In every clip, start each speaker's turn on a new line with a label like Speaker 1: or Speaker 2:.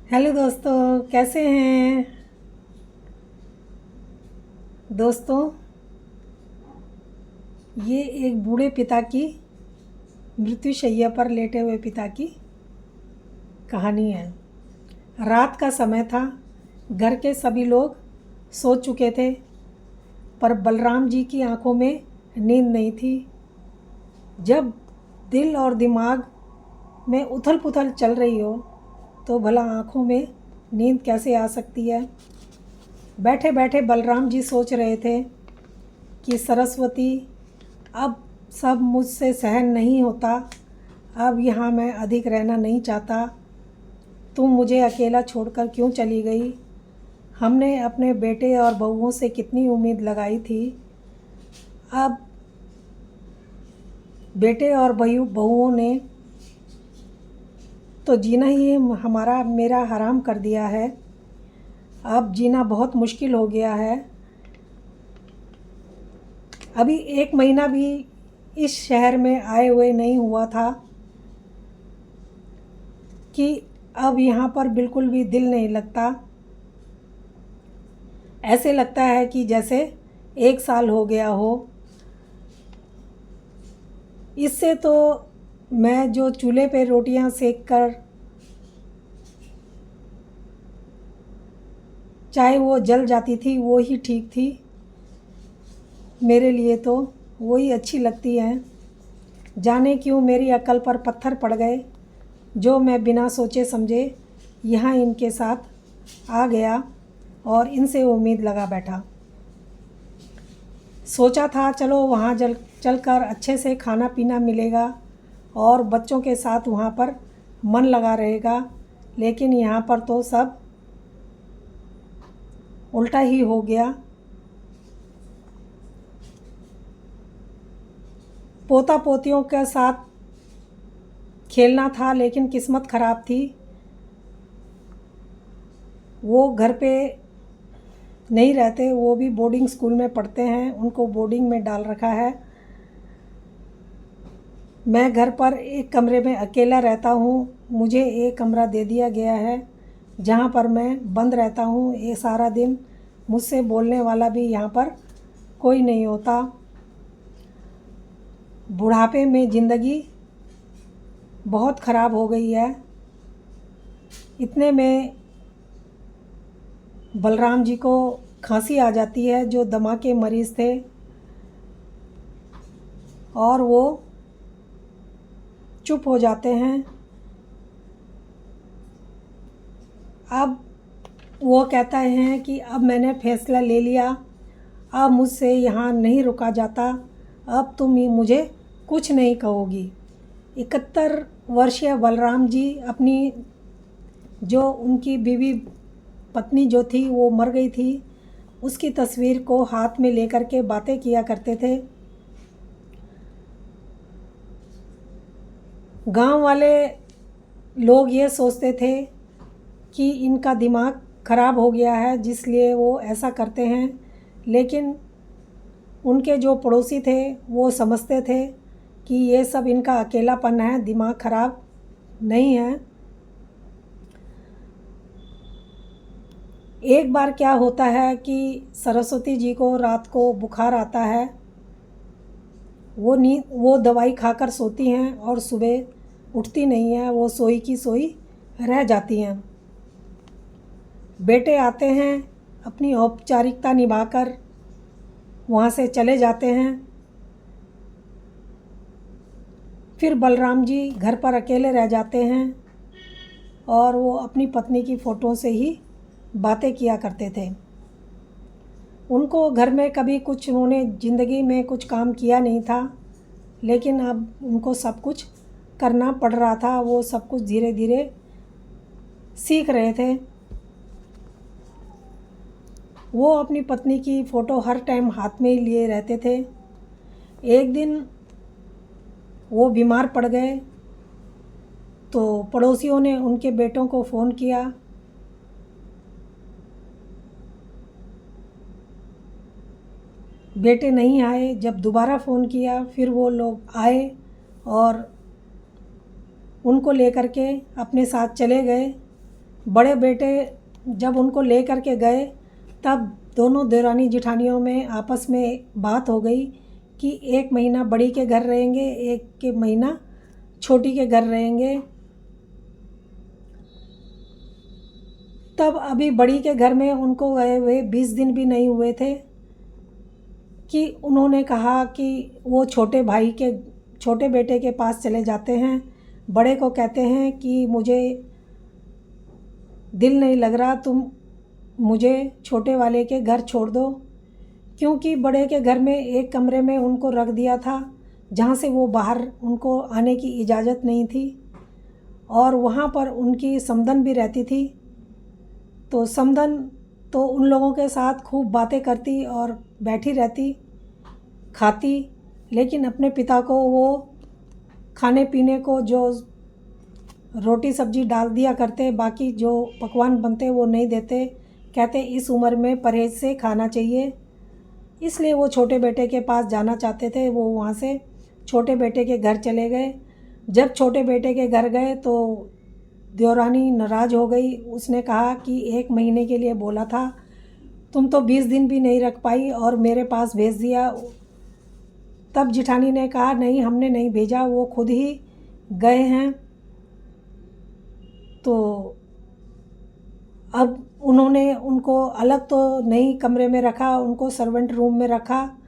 Speaker 1: Hello दोस्तों, कैसे हैं दोस्तों। ये एक बूढ़े पिता की, मृत्युशैया पर लेटे हुए पिता की कहानी है। रात का समय था। घर के सभी लोग सो चुके थे, पर बलराम जी की आंखों में नींद नहीं थी। जब दिल और दिमाग में उथल पुथल चल रही हो तो भला आंखों में नींद कैसे आ सकती है। बैठे बैठे बलराम जी सोच रहे थे कि सरस्वती, अब सब मुझसे सहन नहीं होता। अब यहाँ मैं अधिक रहना नहीं चाहता। तुम मुझे अकेला छोड़कर क्यों चली गई। हमने अपने बेटे और बहुओं से कितनी उम्मीद लगाई थी। अब बेटे और बहुओं ने तो जीना ही हमारा मेरा हराम कर दिया है। अब जीना बहुत मुश्किल हो गया है। अभी 1 महीना भी इस शहर में आए हुए नहीं हुआ था कि अब यहाँ पर बिल्कुल भी दिल नहीं लगता। ऐसे लगता है कि जैसे 1 साल हो गया हो। इससे तो मैं जो चूल्हे पे रोटियां सेक कर, चाहे वो जल जाती थी, वो ही ठीक थी। मेरे लिए तो वही अच्छी लगती हैं। जाने क्यों मेरी अक्ल पर पत्थर पड़ गए, जो मैं बिना सोचे समझे यहाँ इनके साथ आ गया और इनसे उम्मीद लगा बैठा। सोचा था चलो वहाँ चल कर अच्छे से खाना पीना मिलेगा और बच्चों के साथ वहाँ पर मन लगा रहेगा। लेकिन यहाँ पर तो सब उल्टा ही हो गया। पोता पोतियों के साथ खेलना था, लेकिन किस्मत ख़राब थी। वो घर पे नहीं रहते, वो भी बोर्डिंग स्कूल में पढ़ते हैं। उनको बोर्डिंग में डाल रखा है। मैं घर पर एक कमरे में अकेला रहता हूँ। मुझे एक कमरा दे दिया गया है जहाँ पर मैं बंद रहता हूँ ये सारा दिन। मुझसे बोलने वाला भी यहाँ पर कोई नहीं होता। बुढ़ापे में ज़िंदगी बहुत ख़राब हो गई है। इतने में बलराम जी को खांसी आ जाती है, जो दमा के मरीज़ थे, और वो चुप हो जाते हैं। अब वो कहता है कि अब मैंने फ़ैसला ले लिया, अब मुझसे यहाँ नहीं रुका जाता। अब तुम ही मुझे कुछ नहीं कहोगी। 71 वर्षीय बलराम जी अपनी, जो उनकी बीवी पत्नी जो थी वो मर गई थी, उसकी तस्वीर को हाथ में लेकर के बातें किया करते थे। गांव वाले लोग ये सोचते थे कि इनका दिमाग ख़राब हो गया है, जिसलिए वो ऐसा करते हैं। लेकिन उनके जो पड़ोसी थे वो समझते थे कि ये सब इनका अकेलापन है, दिमाग ख़राब नहीं है। एक बार क्या होता है कि सरस्वती जी को रात को बुखार आता है। वो दवाई खाकर सोती हैं और सुबह उठती नहीं हैं। वो सोई की सोई रह जाती हैं। बेटे आते हैं, अपनी औपचारिकता निभाकर वहाँ से चले जाते हैं। फिर बलराम जी घर पर अकेले रह जाते हैं और वो अपनी पत्नी की फ़ोटो से ही बातें किया करते थे। उनको घर में कभी कुछ, उन्होंने ज़िंदगी में कुछ काम किया नहीं था, लेकिन अब उनको सब कुछ करना पड़ रहा था। वो सब कुछ धीरे धीरे सीख रहे थे। वो अपनी पत्नी की फ़ोटो हर टाइम हाथ में ही लिए रहते थे। एक दिन वो बीमार पड़ गए तो पड़ोसियों ने उनके बेटों को फ़ोन किया। बेटे नहीं आए। जब दोबारा फ़ोन किया फिर वो लोग आए और उनको लेकर के अपने साथ चले गए। बड़े बेटे जब उनको ले कर के गए तब दोनों देवरानी जिठानियों में आपस में बात हो गई कि 1 महीना बड़ी के घर रहेंगे, 1 के महीना छोटी के घर रहेंगे। तब अभी बड़ी के घर में उनको गए हुए 20 दिन भी नहीं हुए थे कि उन्होंने कहा कि वो छोटे बेटे के पास चले जाते हैं। बड़े को कहते हैं कि मुझे दिल नहीं लग रहा, तुम मुझे छोटे वाले के घर छोड़ दो, क्योंकि बड़े के घर में एक कमरे में उनको रख दिया था जहाँ से वो बाहर उनको आने की इजाज़त नहीं थी, और वहाँ पर उनकी समधन भी रहती थी। तो समधन तो उन लोगों के साथ खूब बातें करती और बैठी रहती, खाती, लेकिन अपने पिता को वो खाने पीने को जो रोटी सब्जी डाल दिया करते, बाकी जो पकवान बनते वो नहीं देते। कहते इस उम्र में परहेज से खाना चाहिए, इसलिए वो छोटे बेटे के पास जाना चाहते थे। वो वहाँ से छोटे बेटे के घर चले गए। जब छोटे बेटे के घर गए तो देवरानी नाराज़ हो गई। उसने कहा कि 1 महीने के लिए बोला था, तुम तो 20 दिन भी नहीं रख पाई और मेरे पास भेज दिया। तब जिठानी ने कहा नहीं, हमने नहीं भेजा, वो खुद ही गए हैं। तो अब उन्होंने उनको अलग तो नहीं कमरे में रखा, उनको सर्वेंट रूम में रखा,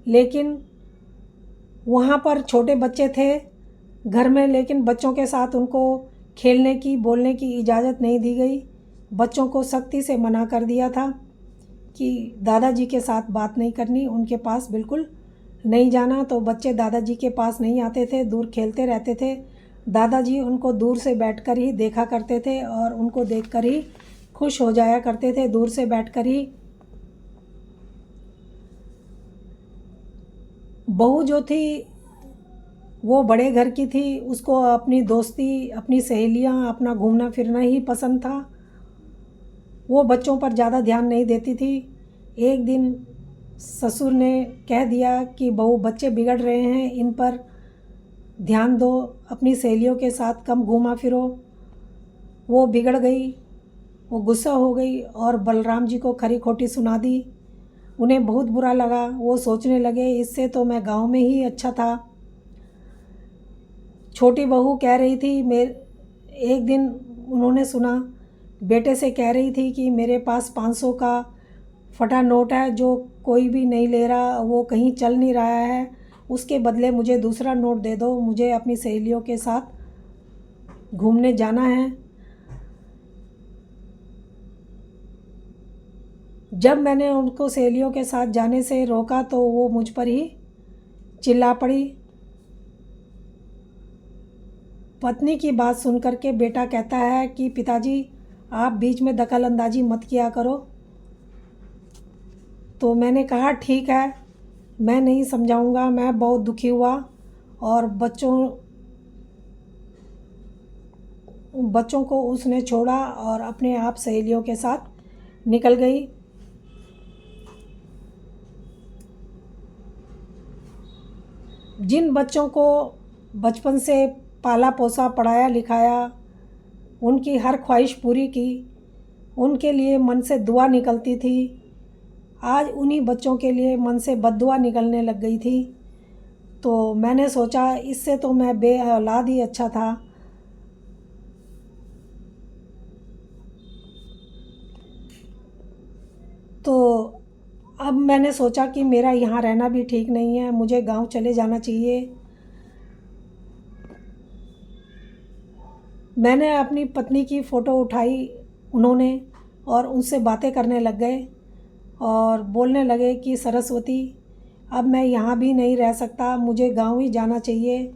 Speaker 1: लेकिन वहाँ पर छोटे बच्चे थे घर में, लेकिन बच्चों के साथ उनको खेलने की बोलने की इजाज़त नहीं दी गई। बच्चों को सख्ती से मना कर दिया था कि दादाजी के साथ बात नहीं करनी, उनके पास बिल्कुल नहीं जाना। तो बच्चे दादाजी के पास नहीं आते थे, दूर खेलते रहते थे। दादाजी उनको दूर से बैठकर ही देखा करते थे और उनको देखकर ही खुश हो जाया करते थे, दूर से बैठकर ही। बहू जो थी वो बड़े घर की थी, उसको अपनी दोस्ती, अपनी सहेलियां, अपना घूमना फिरना ही पसंद था। वो बच्चों पर ज़्यादा ध्यान नहीं देती थी। एक दिन ससुर ने कह दिया कि बहू बच्चे बिगड़ रहे हैं, इन पर ध्यान दो, अपनी सहेलियों के साथ कम घूमा फिरो। वो बिगड़ गई, वो गुस्सा हो गई और बलराम जी को खरी खोटी सुना दी। उन्हें बहुत बुरा लगा। वो सोचने लगे इससे तो मैं गांव में ही अच्छा था। छोटी बहू कह रही थी, एक दिन उन्होंने सुना बेटे से कह रही थी कि मेरे पास 500 का फटा नोट है जो कोई भी नहीं ले रहा, वो कहीं चल नहीं रहा है, उसके बदले मुझे दूसरा नोट दे दो, मुझे अपनी सहेलियों के साथ घूमने जाना है। जब मैंने उनको सहेलियों के साथ जाने से रोका तो वो मुझ पर ही चिल्ला पड़ी। पत्नी की बात सुनकर के बेटा कहता है कि पिताजी आप बीच में दखल अंदाजी मत किया करो। तो मैंने कहा ठीक है, मैं नहीं समझाऊंगा। मैं बहुत दुखी हुआ और बच्चों को उसने छोड़ा और अपने आप सहेलियों के साथ निकल गई। जिन बच्चों को बचपन से पाला पोसा, पढ़ाया लिखाया, उनकी हर ख्वाहिश पूरी की, उनके लिए मन से दुआ निकलती थी, आज उन्हीं बच्चों के लिए मन से बद्दुआ निकलने लग गई थी। तो मैंने सोचा इससे तो मैं बे औलाद ही अच्छा था। तो अब मैंने सोचा कि मेरा यहाँ रहना भी ठीक नहीं है, मुझे गांव चले जाना चाहिए। मैंने अपनी पत्नी की फ़ोटो उठाई उन्होंने और उनसे बातें करने लग गए और बोलने लगे कि सरस्वती अब मैं यहाँ भी नहीं रह सकता, मुझे गांव ही जाना चाहिए,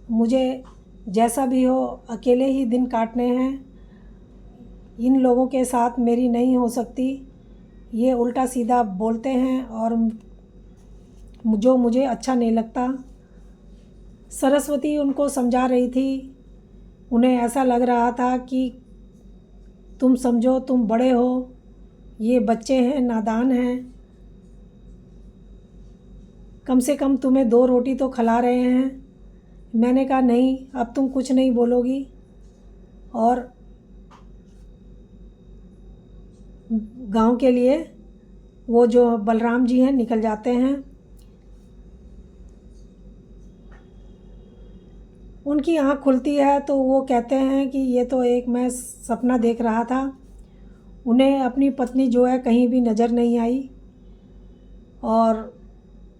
Speaker 1: मुझे जैसा भी हो अकेले ही दिन काटने हैं, इन लोगों के साथ मेरी नहीं हो सकती, ये उल्टा सीधा बोलते हैं और जो मुझे अच्छा नहीं लगता। सरस्वती उनको समझा रही थी। उन्हें ऐसा लग रहा था कि तुम समझो, तुम बड़े हो, ये बच्चे हैं, नादान हैं, कम से कम तुम्हें 2 रोटी तो खिला रहे हैं। मैंने कहा नहीं, अब तुम कुछ नहीं बोलोगी। और गांव के लिए वो जो बलराम जी हैं निकल जाते हैं। उनकी आँख खुलती है तो वो कहते हैं कि ये तो एक मैं सपना देख रहा था। उन्हें अपनी पत्नी जो है कहीं भी नज़र नहीं आई और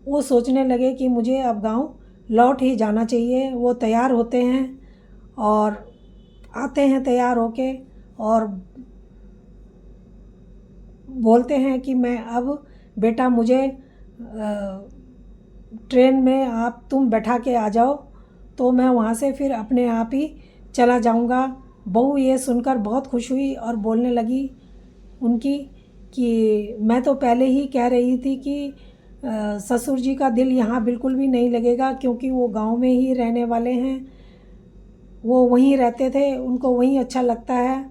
Speaker 1: वो सोचने लगे कि मुझे अब गांव लौट ही जाना चाहिए। वो तैयार होते हैं और आते हैं तैयार होके और बोलते हैं कि मैं अब बेटा मुझे ट्रेन में आप तुम बैठा के आ जाओ तो मैं वहाँ से फिर अपने आप ही चला जाऊँगा। बहू ये सुनकर बहुत खुश हुई और बोलने लगी उनकी कि मैं तो पहले ही कह रही थी कि ससुर जी का दिल यहाँ बिल्कुल भी नहीं लगेगा, क्योंकि वो गांव में ही रहने वाले हैं, वो वहीं रहते थे, उनको वहीं अच्छा लगता है।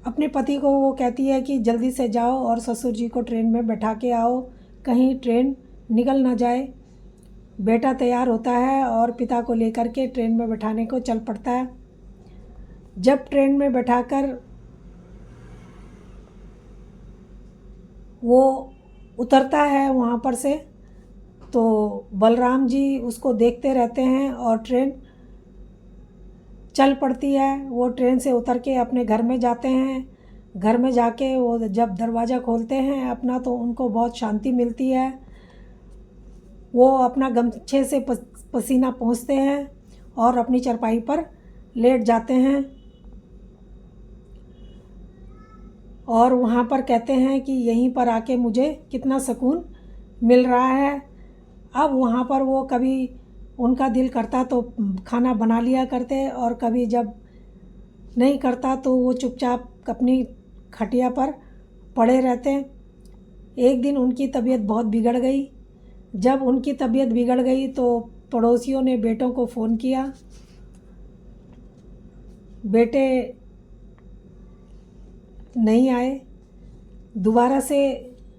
Speaker 1: अपने पति को वो कहती है कि जल्दी से जाओ और ससुर जी को ट्रेन में बैठा के आओ, कहीं ट्रेन निकल ना जाए। बेटा तैयार होता है और पिता को लेकर के ट्रेन में बैठाने को चल पड़ता है। जब ट्रेन में बैठाकर वो उतरता है वहाँ पर से तो बलराम जी उसको देखते रहते हैं और ट्रेन चल पड़ती है। वो ट्रेन से उतर के अपने घर में जाते हैं। घर में जाके वो जब दरवाज़ा खोलते हैं अपना तो उनको बहुत शांति मिलती है। वो अपना गमछे से पसीना पोंछते हैं और अपनी चारपाई पर लेट जाते हैं और वहाँ पर कहते हैं कि यहीं पर आके मुझे कितना सुकून मिल रहा है। अब वहाँ पर वो कभी उनका दिल करता तो खाना बना लिया करते और कभी जब नहीं करता तो वो चुपचाप अपनी खटिया पर पड़े रहते। एक दिन उनकी तबीयत बहुत बिगड़ गई। जब उनकी तबीयत बिगड़ गई तो पड़ोसियों ने बेटों को फ़ोन किया। बेटे नहीं आए। दोबारा से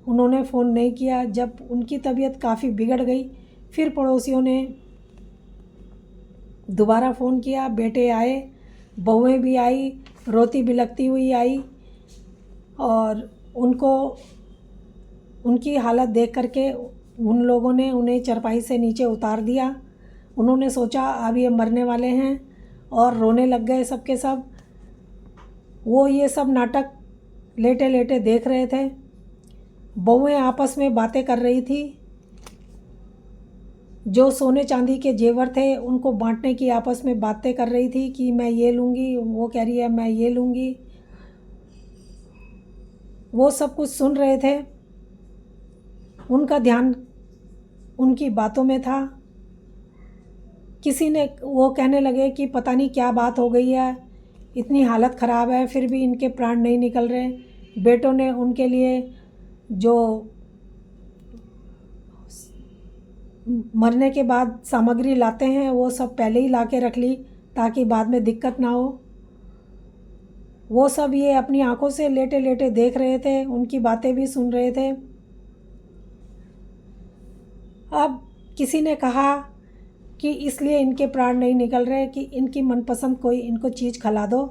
Speaker 1: उन्होंने फ़ोन नहीं किया। जब उनकी तबीयत काफ़ी बिगड़ गई फिर पड़ोसियों ने दोबारा फ़ोन किया। बेटे आए, बहुएं भी आई, रोती बिलखती हुई आई और उनको उनकी हालत देख करके उन लोगों ने उन्हें चारपाई से नीचे उतार दिया। उन्होंने सोचा अब ये मरने वाले हैं और रोने लग गए सबके सब। वो ये सब नाटक लेटे लेटे देख रहे थे। बहुएं आपस में बातें कर रही थी। जो सोने चांदी के जेवर थे उनको बांटने की आपस में बातें कर रही थी कि मैं ये लूँगी, वो कह रही है मैं ये लूँगी। वो सब कुछ सुन रहे थे। उनका ध्यान उनकी बातों में था। किसी ने वो कहने लगे कि पता नहीं क्या बात हो गई है, इतनी हालत ख़राब है फिर भी इनके प्राण नहीं निकल रहे। बेटों ने उनके लिए जो मरने के बाद सामग्री लाते हैं वो सब पहले ही ला के रख ली ताकि बाद में दिक्कत ना हो। वो सब ये अपनी आंखों से लेटे लेटे देख रहे थे, उनकी बातें भी सुन रहे थे। अब किसी ने कहा कि इसलिए इनके प्राण नहीं निकल रहे कि इनकी मनपसंद कोई इनको चीज़ खिला दो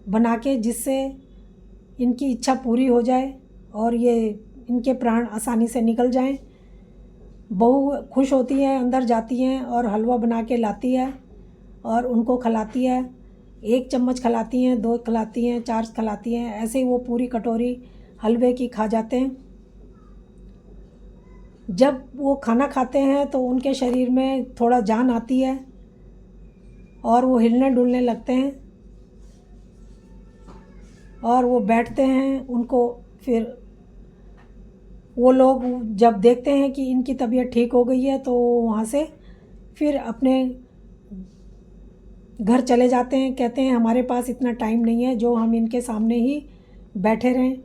Speaker 1: बना के, जिससे इनकी इच्छा पूरी हो जाए और ये इनके प्राण आसानी से निकल जाएं। बहू खुश होती है, अंदर जाती हैं और हलवा बना के लाती है और उनको खिलाती है। 1 चम्मच खिलाती हैं, 2 खिलाती हैं, 4 खिलाती हैं, ऐसे ही वो पूरी कटोरी हलवे की खा जाते हैं। जब वो खाना खाते हैं तो उनके शरीर में थोड़ा जान आती है और वो हिलने डुलने लगते हैं और वो बैठते हैं। उनको फिर वो लोग जब देखते हैं कि इनकी तबीयत ठीक हो गई है तो वहाँ से फिर अपने घर चले जाते हैं। कहते हैं हमारे पास इतना टाइम नहीं है जो हम इनके सामने ही बैठे रहें।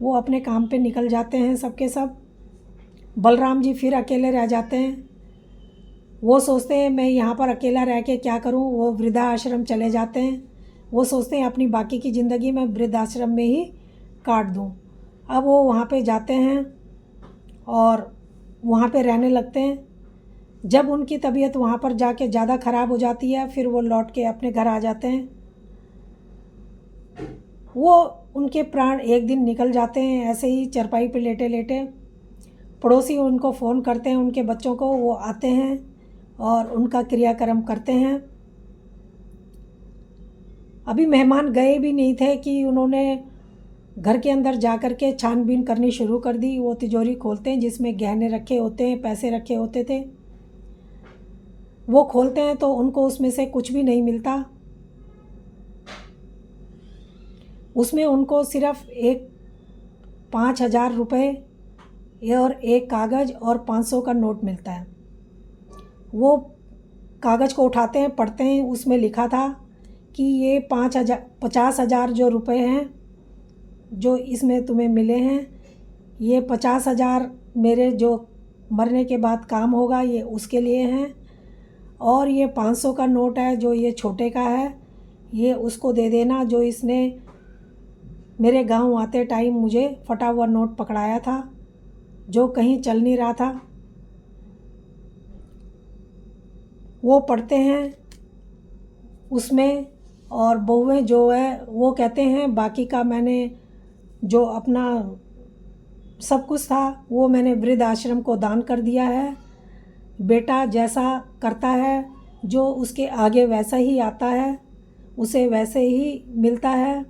Speaker 1: वो अपने काम पे निकल जाते हैं सबके सब। बलराम जी फिर अकेले रह जाते हैं। वो सोचते हैं मैं यहाँ पर अकेला रह के क्या करूँ। वो वृद्धाश्रम चले जाते हैं। वो सोचते हैं अपनी बाकी की ज़िंदगी मैं वृद्धाश्रम में ही काट दूँ। अब वो वहाँ पे जाते हैं और वहाँ पे रहने लगते हैं। जब उनकी तबीयत वहाँ पर जाके ज़्यादा ख़राब हो जाती है फिर वो लौट के अपने घर आ जाते हैं। वो उनके प्राण एक दिन निकल जाते हैं। ऐसे ही चारपाई पे लेटे लेटे पड़ोसी उनको फ़ोन करते हैं, उनके बच्चों को, वो आते हैं और उनका क्रियाक्रम करते हैं। अभी मेहमान गए भी नहीं थे कि उन्होंने घर के अंदर जा कर के छानबीन करनी शुरू कर दी। वो तिजोरी खोलते हैं जिसमें गहने रखे होते हैं, पैसे रखे होते थे। वो खोलते हैं तो उनको उसमें से कुछ भी नहीं मिलता। उसमें उनको सिर्फ एक 5,000 रुपये और एक कागज़ और 500 का नोट मिलता है। वो कागज़ को उठाते हैं, पढ़ते हैं, उसमें लिखा था कि ये 50,000 जो रुपए हैं जो इसमें तुम्हें मिले हैं, ये 50,000 मेरे जो मरने के बाद काम होगा, ये उसके लिए हैं। और ये 500 का नोट है जो ये छोटे का है, ये उसको दे देना जो इसने मेरे गांव आते टाइम मुझे फटा हुआ नोट पकड़ाया था, जो कहीं चल नहीं रहा था। वो पढ़ते हैं उसमें, और बहुएं जो है वो कहते हैं बाकी का मैंने जो अपना सब कुछ था वो मैंने वृद्ध आश्रम को दान कर दिया है। बेटा जैसा करता है जो उसके आगे वैसा ही आता है, उसे वैसे ही मिलता है।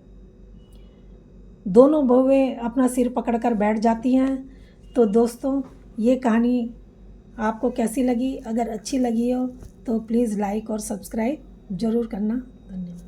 Speaker 1: दोनों बहुएं अपना सिर पकड़कर बैठ जाती हैं। तो दोस्तों, ये कहानी आपको कैसी लगी? अगर अच्छी लगी हो तो प्लीज़ लाइक और सब्सक्राइब ज़रूर करना। धन्यवाद।